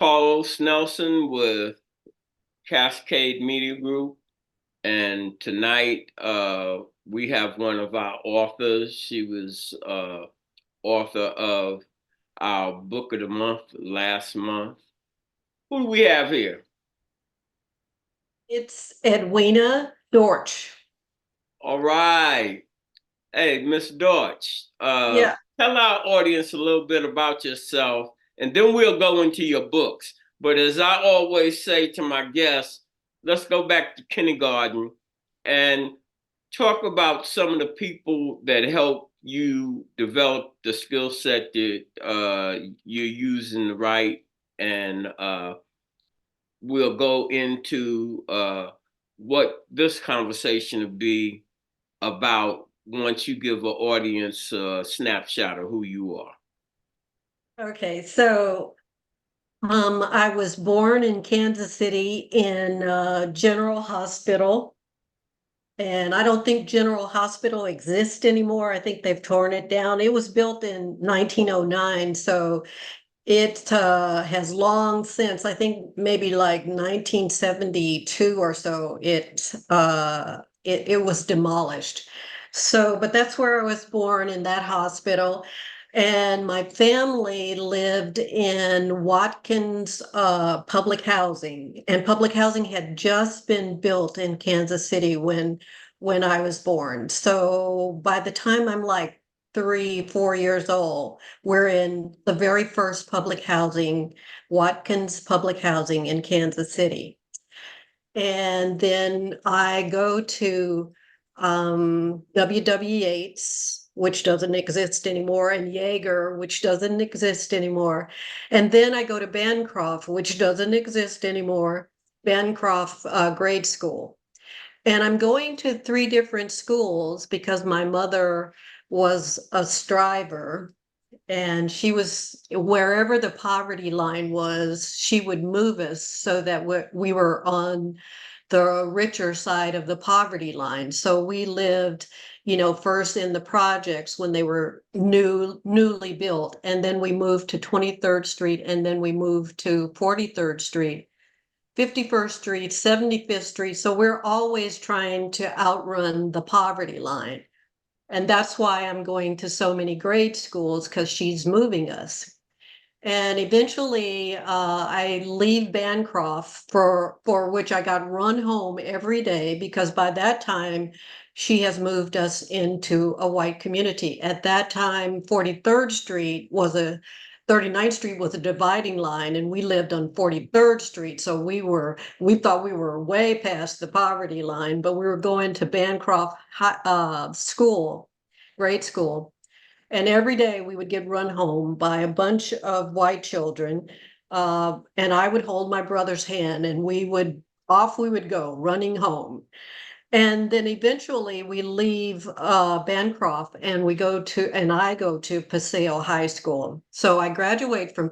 Carlos Nelson with Cascade Media Group, and tonight we have one of our authors. She was author of our book of the month last month. Who do we have here? It's Edwina Dorch. All right. Hey, Miss Dorch, Yeah. tell our audience a little bit about yourself, and then we'll go into your books. But as I always say to my guests, let's go back to kindergarten and talk about some of the people that help you develop the skill set that you're using to write, and we'll go into what this conversation will be about once you give an audience a snapshot of who you are. Okay. I was born in Kansas City in General Hospital, and I don't think General Hospital exists anymore. I think they've torn it down. It was built in 1909, so it has long since, I think maybe like 1972 or so, it was demolished. So, but that's where I was born, in that hospital. And my family lived in Watkins public housing, and public housing had just been built in Kansas City when I was born. So by the time I'm like 3, 4 years old, we're in the very first public housing, Watkins Public Housing in Kansas City. And then I go to W.W. Yates, which doesn't exist anymore, and Jaeger, which doesn't exist anymore. And then I go to Bancroft, which doesn't exist anymore, Bancroft grade school. And I'm going to 3 different schools because my mother was a striver, and she was, wherever the poverty line was, she would move us so that we were on the richer side of the poverty line. So we lived, first in the projects when they were newly built, and then we moved to 23rd Street, and then we moved to 43rd Street, 51st Street, 75th Street. So we're always trying to outrun the poverty line. And that's why I'm going to so many grade schools, because she's moving us. And eventually, I leave Bancroft, for which I got run home every day, because by that time she has moved us into a white community. At that time, 39th Street was a dividing line, and we lived on 43rd Street. So we thought we were way past the poverty line, but we were going to Bancroft school, grade school. And every day we would get run home by a bunch of white children. And I would hold my brother's hand, and off we would go running home. And then eventually we leave Bancroft, and I go to Paseo High School. So I graduate from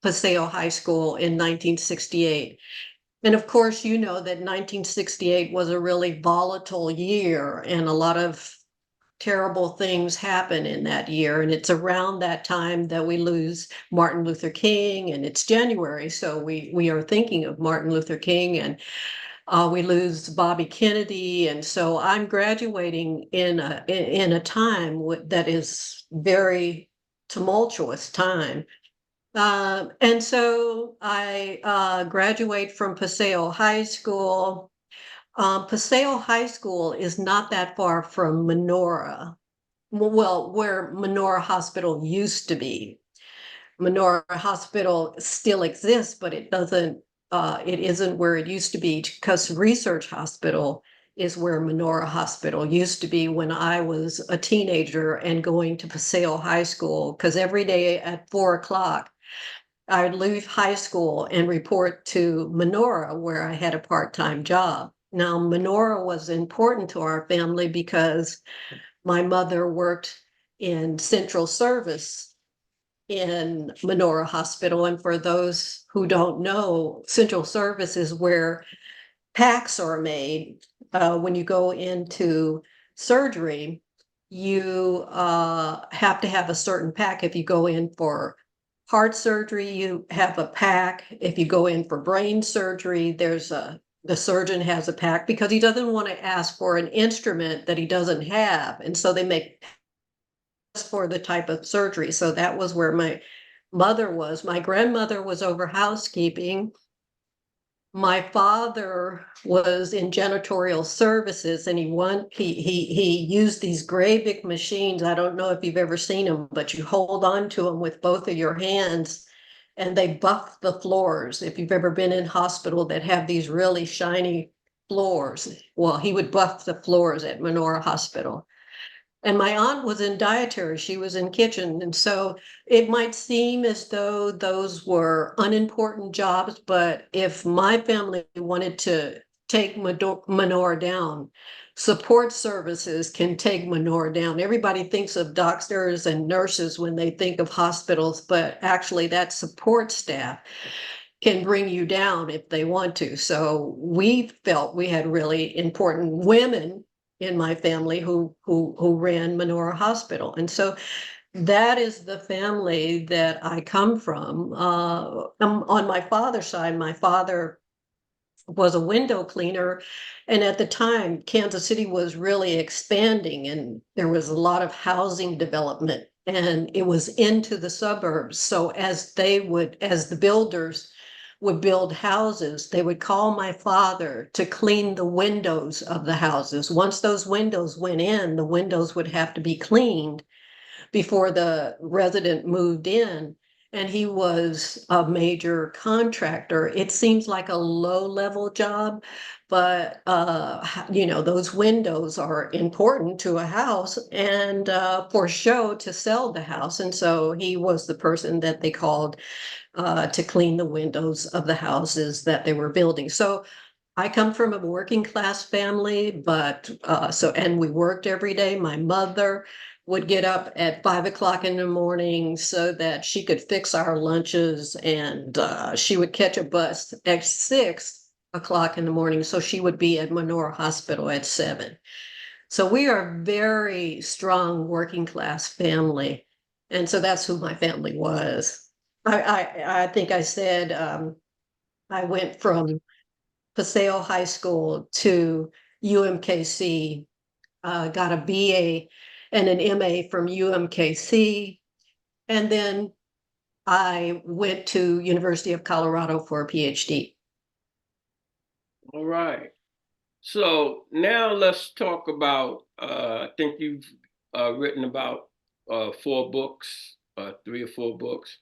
Paseo High School in 1968. And of course, you know that 1968 was a really volatile year, and a lot of terrible things happen in that year. And it's around that time that we lose Martin Luther King, and it's January. So we are thinking of Martin Luther King, and we lose Bobby Kennedy. And so I'm graduating in a time that is very tumultuous time. And so I graduate from Paseo High School. Paseo High School is not that far from Menorah, well, where Menorah Hospital used to be. Menorah Hospital still exists, but it isn't where it used to be, because Research Hospital is where Menorah Hospital used to be when I was a teenager and going to Paseo High School, because every day at 4 o'clock, I would leave high school and report to Menorah, where I had a part-time job. Now, Menorah was important to our family because my mother worked in central service in Menorah Hospital. And for those who don't know, central service is where packs are made. When you go into surgery, you have to have a certain pack if you go in for heart surgery, you have a pack. If you go in for brain surgery, the surgeon has a pack because he doesn't want to ask for an instrument that he doesn't have. And so they make for the type of surgery. So that was where my mother was. My grandmother was over housekeeping. My father was in janitorial services, and he used these gray big machines. I don't know if you've ever seen them, but you hold on to them with both of your hands and they buff the floors. If you've ever been in hospital that have these really shiny floors, well, he would buff the floors at Menorah Hospital. And my aunt was in dietary, she was in kitchen. And so it might seem as though those were unimportant jobs, but if my family wanted to take Menorah down, support services can take Menorah down. Everybody thinks of doctors and nurses when they think of hospitals, but actually that support staff can bring you down if they want to. So we felt we had really important women in my family who ran Menorah Hospital. And so that is the family that I come from. On my father's side, my father was a window cleaner. And at the time, Kansas City was really expanding and there was a lot of housing development and it was into the suburbs. So as the builders would build houses, they would call my father to clean the windows of the houses. Once those windows went in, the windows would have to be cleaned before the resident moved in. And he was a major contractor. It seems like a low-level job, but those windows are important to a house and for show to sell the house. And so he was the person that they called to clean the windows of the houses that they were building. So I come from a working class family, but and we worked every day. My mother would get up at 5 o'clock in the morning so that she could fix our lunches, and she would catch a bus at 6 o'clock in the morning. So she would be at Menorah Hospital at 7. So we are a very strong working class family. And so that's who my family was. I think I said I went from Paseo High School to UMKC, got a BA and an MA from UMKC, and then I went to University of Colorado for a PhD. All right. So now let's talk about, I think you've written about 4 books, 3 or 4 books.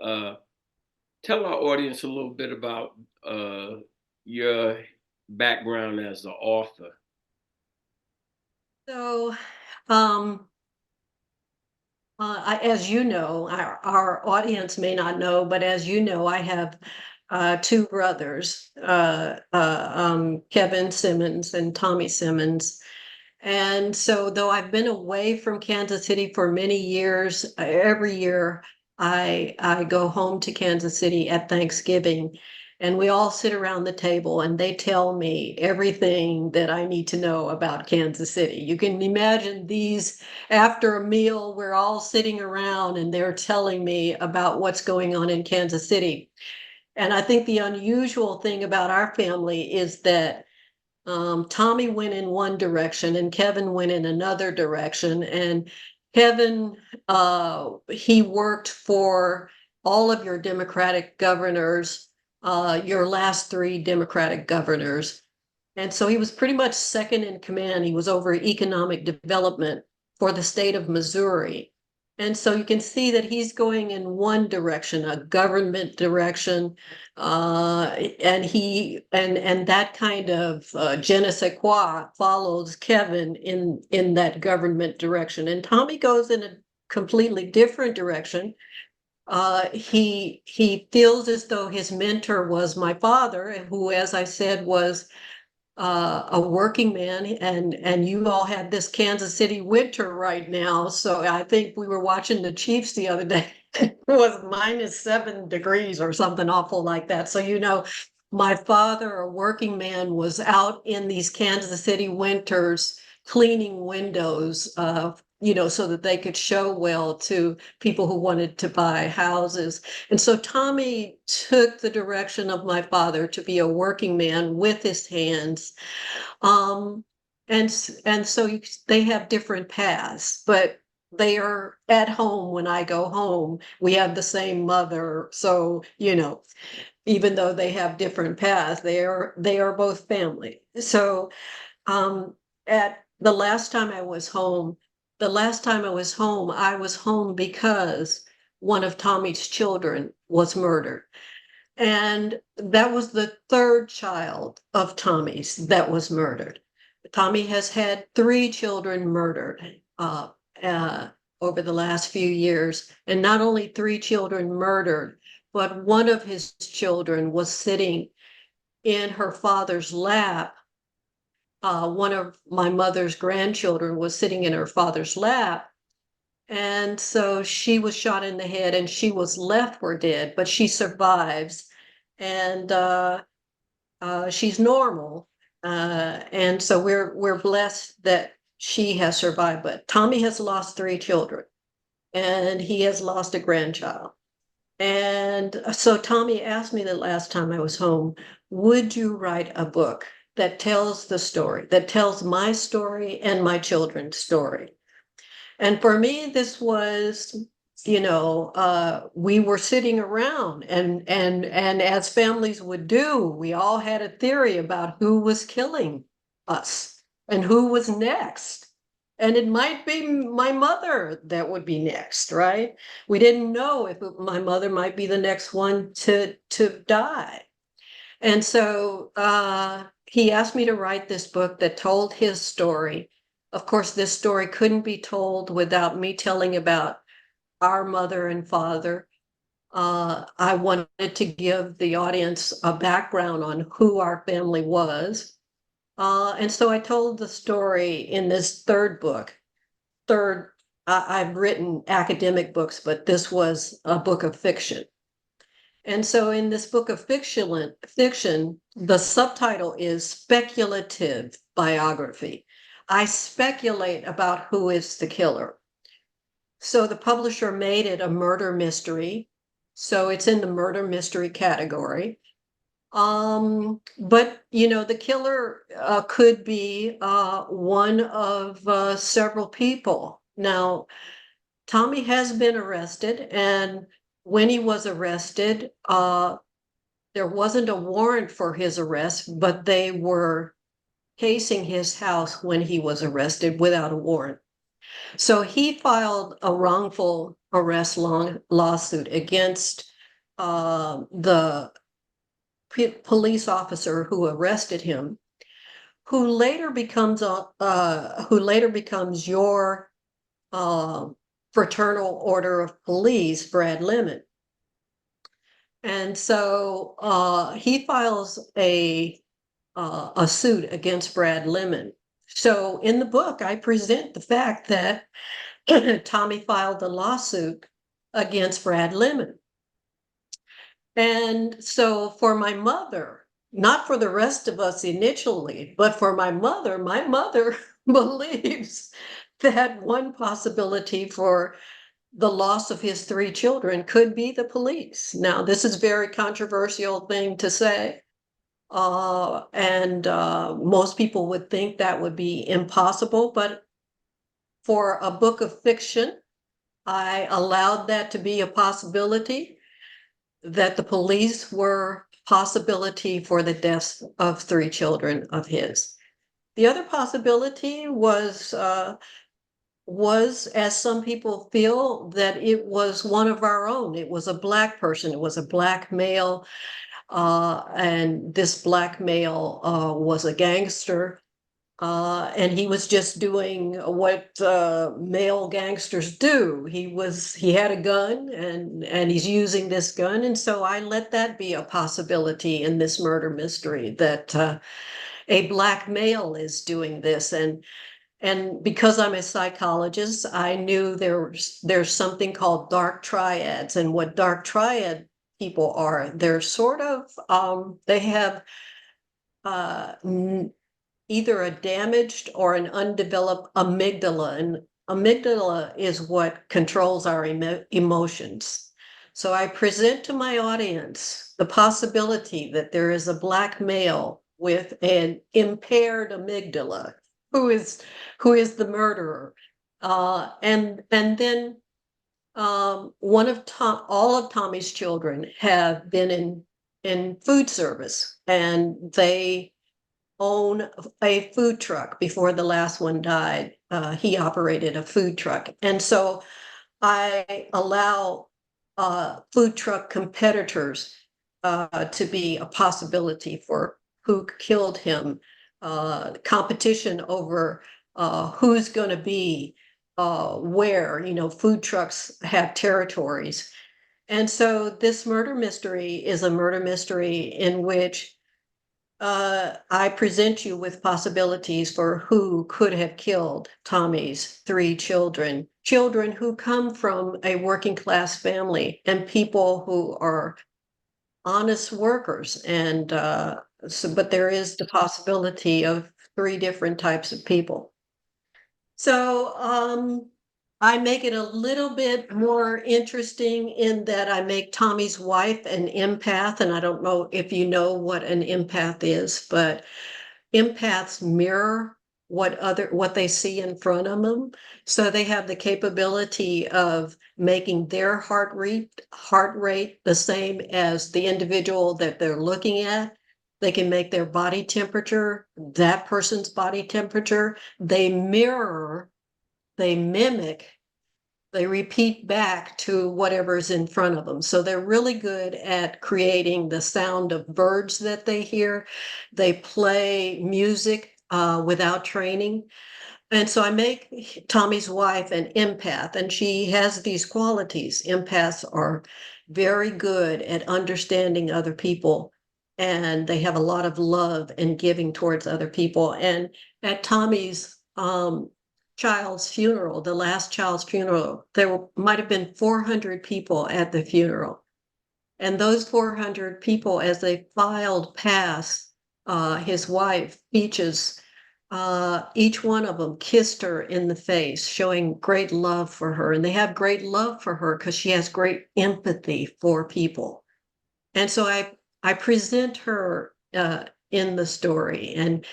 Tell our audience a little bit about your background as an author. So, as you know, our audience may not know, but as you know, I have 2 brothers, Kevin Simmons and Tommy Simmons. And so, though I've been away from Kansas City for many years, every year I go home to Kansas City at Thanksgiving, and we all sit around the table and they tell me everything that I need to know about Kansas City. You can imagine these, after a meal, we're all sitting around and they're telling me about what's going on in Kansas City. And I think the unusual thing about our family is that Tommy went in one direction and Kevin went in another direction. And Kevin, he worked for all of your Democratic governors, your last 3 Democratic governors. And so he was pretty much second in command. He was over economic development for the state of Missouri. And so you can see that he's going in one direction, a government direction, and that kind of je ne sais quoi follows Kevin in that government direction. And Tommy goes in a completely different direction. He feels as though his mentor was my father, who, as I said, was a working man, and you all had this Kansas City winter right now. So I think we were watching the Chiefs the other day. It was -7 degrees or something awful like that. So, my father, a working man, was out in these Kansas City winters cleaning windows so that they could show well to people who wanted to buy houses. And so Tommy took the direction of my father to be a working man with his hands. Um, and so they have different paths, but they are at home when I go home. We have the same mother. So, even though they have different paths, they are both family. So um, at the last time I was home, I was home because one of Tommy's children was murdered. And that was the third child of Tommy's that was murdered. Tommy has had three children murdered uh, over the last few years. And not only three children murdered, but one of his children was sitting in her father's lap. One of my mother's grandchildren was sitting in her father's lap. And so she was shot in the head and she was left for dead, but she survives. And she's normal. And so we're blessed that she has survived. But Tommy has lost three children and he has lost a grandchild. And so Tommy asked me the last time I was home, would you write a book that tells the story, that tells my story and my children's story? And for me, this was, we were sitting around and as families would do, we all had a theory about who was killing us and who was next. And it might be my mother that would be next, right? We didn't know if my mother might be the next one to die. And so he asked me to write this book that told his story. Of course, this story couldn't be told without me telling about our mother and father. I wanted to give the audience a background on who our family was. And so I told the story in this third book. I've written academic books, but this was a book of fiction. And so in this book of fiction, the subtitle is Speculative Biography. I speculate about who is the killer. So the publisher made it a murder mystery. So it's in the murder mystery category. But the killer could be one of several people. Now, Tommy has been arrested, and when he was arrested, there wasn't a warrant for his arrest, but they were casing his house when he was arrested without a warrant. So he filed a wrongful arrest lawsuit against the police officer who arrested him, who later becomes your Fraternal Order of Police, Brad Lemon. And so he files a suit against Brad Lemon. So in the book, I present the fact that Tommy filed a lawsuit against Brad Lemon. And so for my mother, not for the rest of us initially, but for my mother believes that one possibility for the loss of his three children could be the police. Now, this is a very controversial thing to say. And most people would think that would be impossible, but for a book of fiction, I allowed that to be a possibility, that the police were a possibility for the deaths of three children of his. The other possibility was, as some people feel, that it was one of our own. It was a Black person. It was a Black male. And this Black male was a gangster. And he was just doing what male gangsters do. He had a gun and he's using this gun. And so I let that be a possibility in this murder mystery, that a Black male is doing this. And because I'm a psychologist, I knew there's something called dark triads. And what dark triad people are, they're sort of, they have either a damaged or an undeveloped amygdala. And amygdala is what controls our emotions. So I present to my audience the possibility that there is a Black male with an impaired amygdala who is the murderer. And then all of Tommy's children have been in food service, and they own a food truck. Before the last one died, he operated a food truck. And so I allow food truck competitors to be a possibility for who killed him, competition over who's going to be where, food trucks have territories. And so this murder mystery is a murder mystery in which I present you with possibilities for who could have killed Tommy's three children, children who come from a working class family and people who are honest workers. And but there is the possibility of three different types of people. So I make it a little bit more interesting in that I make Tommy's wife an empath. And I don't know if you know what an empath is, but empaths mirror what they see in front of them. So they have the capability of making their heart rate the same as the individual that they're looking at. They can make their body temperature that person's body temperature. They mirror, they mimic, they repeat back to whatever's in front of them. So they're really good at creating the sound of birds that they hear. They play music without training. And so I make Tommy's wife an empath, and she has these qualities. Empaths are very good at understanding other people, and they have a lot of love and giving towards other people. And at Tommy's child's funeral, the last child's funeral, there might have been 400 people at the funeral. And those 400 people, as they filed past his wife, Peaches, each one of them kissed her in the face, showing great love for her. And they have great love for her because she has great empathy for people. And so I present her in the story. And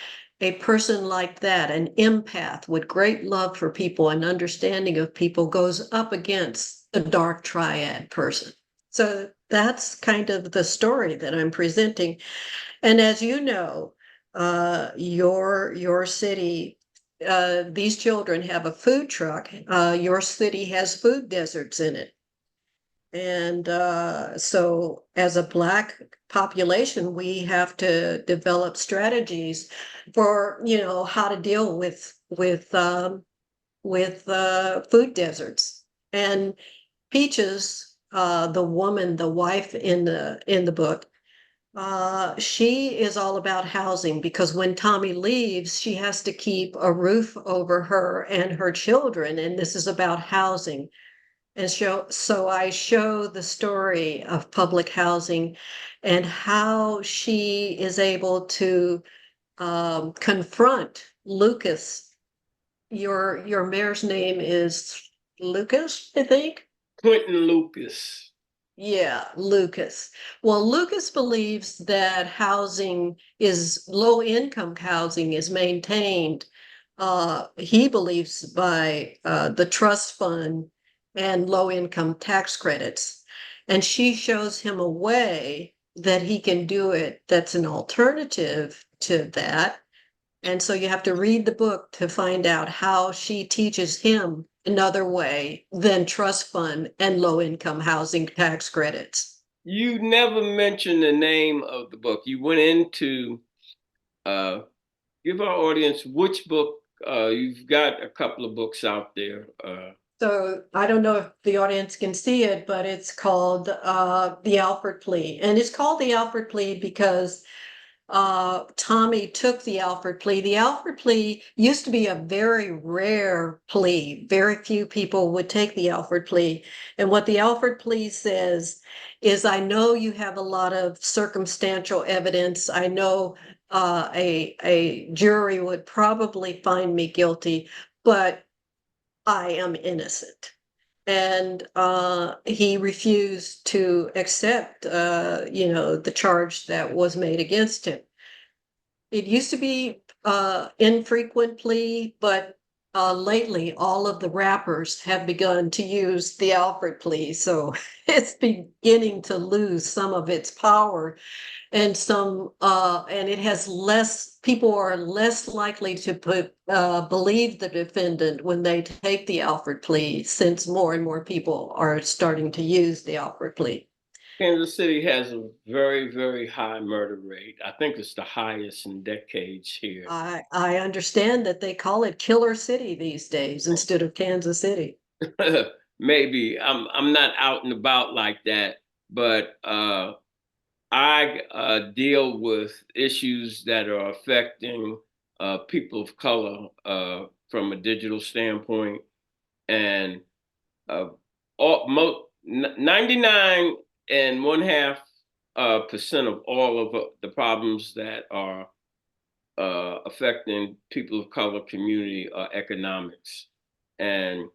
a person like that, an empath with great love for people and understanding of people, goes up against the dark triad person. So that's kind of the story that I'm presenting. And as you know, your city, these children have a food truck. Your city has food deserts in it. And so as a Black population, we have to develop strategies for, how to deal with food deserts. And Peaches, the wife in the book, she is all about housing, because when Tommy leaves, she has to keep a roof over her and her children, and this is about housing. And so I show the story of public housing and how she is able to confront Lucas. Your mayor's name is Lucas, I think. Quentin Lucas. Yeah, Lucas. Well, Lucas believes that low income housing is maintained. He believes by the trust fund and low income tax credits. And she shows him a way that he can do it that's an alternative to that. And so you have to read the book to find out how she teaches him another way than trust fund and low income housing tax credits. You never mentioned the name of the book. You went into give our audience which book. You've got a couple of books out there. So I don't know if the audience can see it, but it's called The Alford Plea. And it's called The Alford Plea because Tommy took the Alford plea. The Alford plea used to be a very rare plea. Very few people would take the Alford plea. And what the Alford plea says is, I know you have a lot of circumstantial evidence. I know a jury would probably find me guilty, but I am innocent. And he refused to accept, the charge that was made against him. It used to be infrequent plea, but lately all of the rappers have begun to use the Alford plea. So it's beginning to lose some of its power, and it has less, people are less likely to believe the defendant when they take the Alford plea, since more and more people are starting to use the Alford plea. Kansas City has a very, very high murder rate. I think it's the highest in decades here. I understand that they call it Killer City these days instead of Kansas City. Maybe I'm not out and about like that, but I deal with issues that are affecting people of color from a digital standpoint, and uh, 99 and one half percent of all of the problems that are affecting people of color community economics. And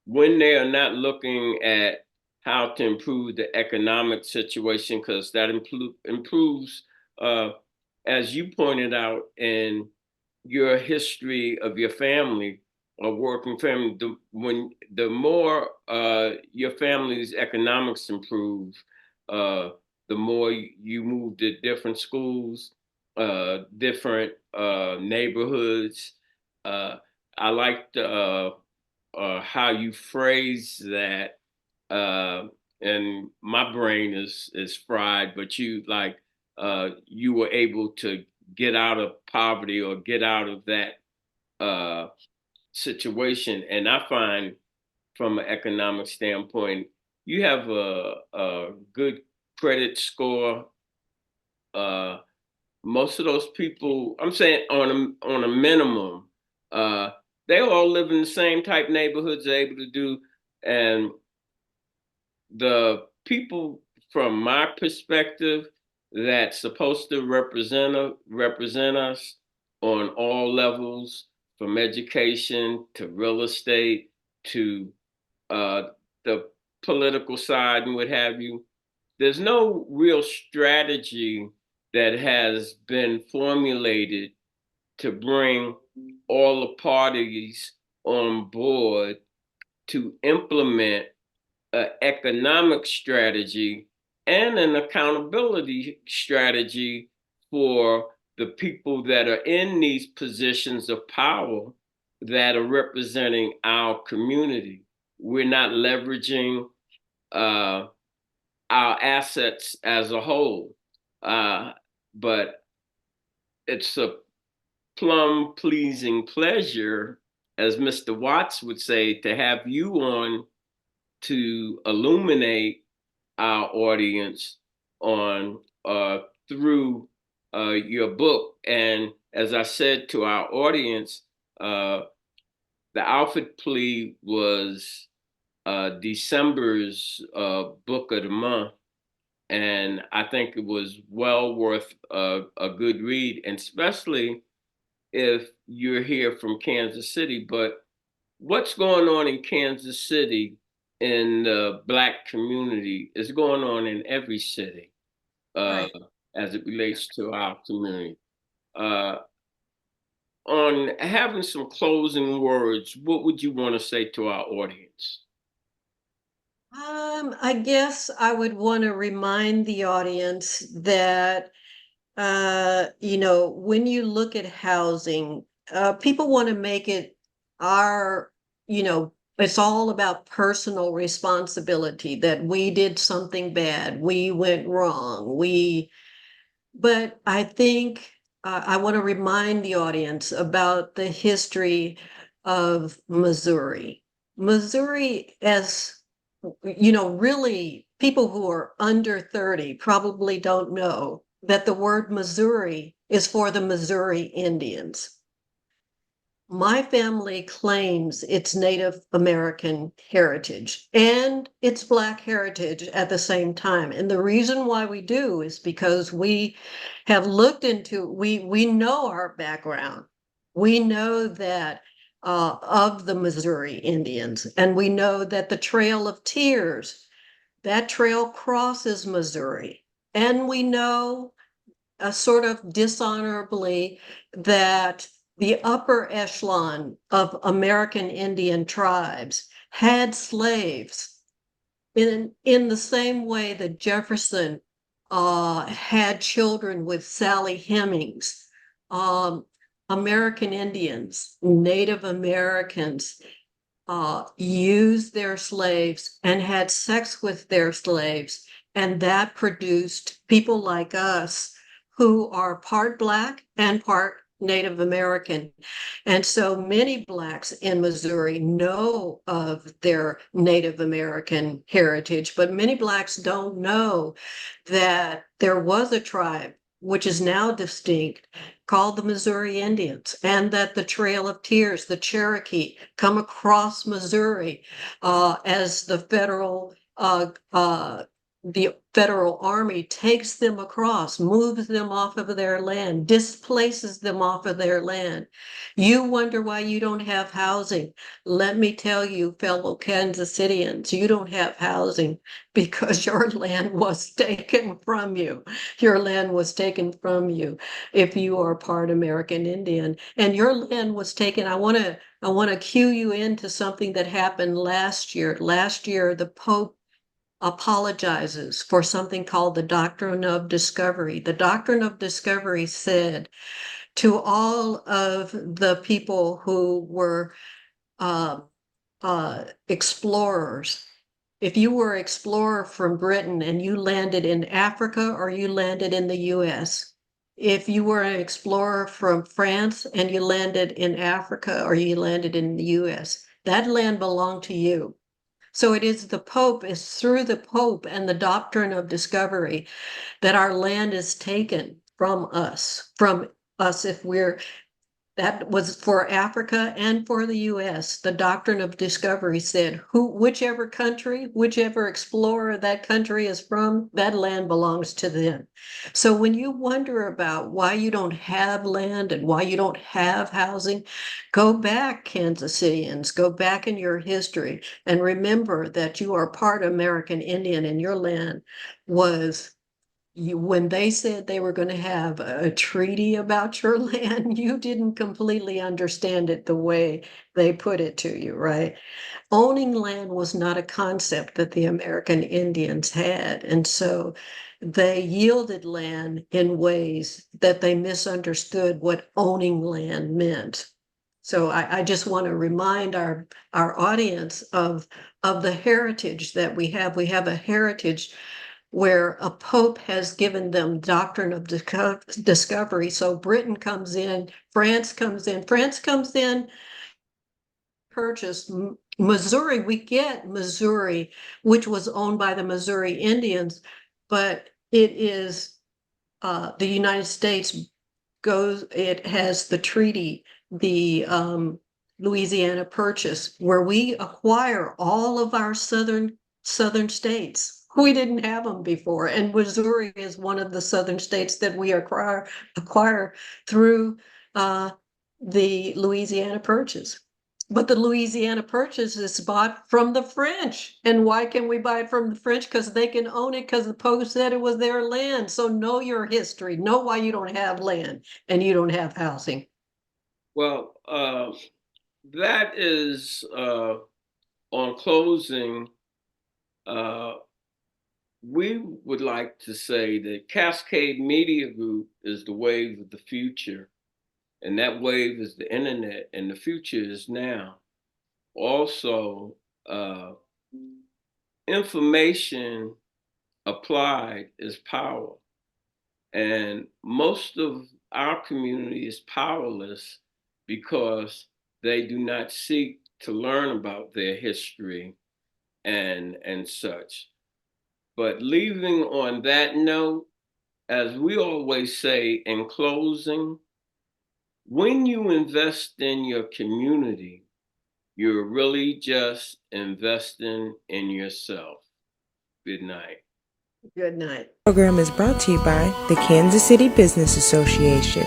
when they are not looking at how to improve the economic situation, because that improves, uh, as you pointed out in your history of your family or working family, the more your family's economics improve, uh, the more you move to different schools, different neighborhoods. Uh, I liked how you phrase that, uh, and my brain is fried. But you were able to get out of poverty or get out of that uh, situation, and I find from an economic standpoint, you have a good credit score. Uh, Most of those people, I'm saying on a minimum, uh, they all live in the same type neighborhoods they're able to do. And the people, from my perspective, that's supposed to represent us on all levels, from education to real estate to uh, the political side and what have you. There's no real strategy that has been formulated to bring all the parties on board to implement an economic strategy and an accountability strategy for the people that are in these positions of power that are representing our community. We're not leveraging uh, our assets as a whole. But it's a plum pleasing pleasure, as Mr. Watts would say, to have you on to illuminate our audience on through your book. And as I said to our audience, uh, the Alford Plea was December's book of the month. And I think it was well worth a good read, and especially if you're here from Kansas City. But what's going on in Kansas City in the Black community is going on in every city uh, Right. as it relates to our community. Uh, on having some closing words, what would you want to say to our audience? I guess I would want to remind the audience that, when you look at housing, people want to make it our, it's all about personal responsibility, that we did something bad, we went wrong, but I think I want to remind the audience about the history of Missouri. Missouri, as really, people who are under 30 probably don't know that the word Missouri is for the Missouri Indians. My family claims its Native American heritage and its Black heritage at the same time. And the reason why we do is because we have looked into, we know our background. We know that of the Missouri Indians. And we know that the Trail of Tears, that trail crosses Missouri. And we know sort of dishonorably that the upper echelon of American Indian tribes had slaves in the same way that Jefferson had children with Sally Hemings. American Indians, Native Americans, used their slaves and had sex with their slaves, and that produced people like us who are part Black and part Native American. And so many Blacks in Missouri know of their Native American heritage, but many Blacks don't know that there was a tribe, which is now distinct, called the Missouri Indians, and that the Trail of Tears, the Cherokee, come across Missouri as the federal army takes them across, moves them off of their land, displaces them off of their land. You wonder why you don't have housing. Let me tell you, fellow Kansas Cityans, you don't have housing because your land was taken from you. Your land was taken from you if you are part American Indian. And your land was taken. I want to cue you into something that happened last year. Last year, the Pope apologizes for something called the Doctrine of Discovery. The Doctrine of Discovery said to all of the people who were explorers, if you were an explorer from Britain and you landed in Africa or you landed in the US, if you were an explorer from France and you landed in Africa or you landed in the US, that land belonged to you. So it is the Pope, it's through the Pope and the doctrine of discovery that our land is taken from us if we're, that was for Africa and for the US. The doctrine of discovery said whichever country, whichever explorer that country is from, that land belongs to them. So when you wonder about why you don't have land and why you don't have housing, go back, Kansas Cityans, go back in your history and remember that you are part American Indian and your land was when they said they were going to have a treaty about your land, you didn't completely understand it the way they put it to you, right? Owning land was not a concept that the American Indians had. And so they yielded land in ways that they misunderstood what owning land meant. So I just want to remind our audience of the heritage that we have. We have a heritage where a pope has given them doctrine of discovery. So Britain comes in, France comes in, purchase Missouri. We get Missouri, which was owned by the Missouri Indians, but it is the United States it has the treaty, the Louisiana Purchase, where we acquire all of our southern states. We didn't have them before, and Missouri is one of the southern states that we acquire through the Louisiana Purchase. But the Louisiana Purchase is bought from the French. And why can we buy it from the French? Because they can own it because the Pope said it was their land. So know your history. Know why you don't have land and you don't have housing. Well, that is on closing. We would like to say that Cascade Media Group is the wave of the future, and that wave is the internet, and the future is now. Also, information applied is power, and most of our community is powerless because they do not seek to learn about their history and such. But leaving on that note, as we always say in closing, when you invest in your community, you're really just investing in yourself. Good night. Good night. The program is brought to you by the Kansas City Business Association.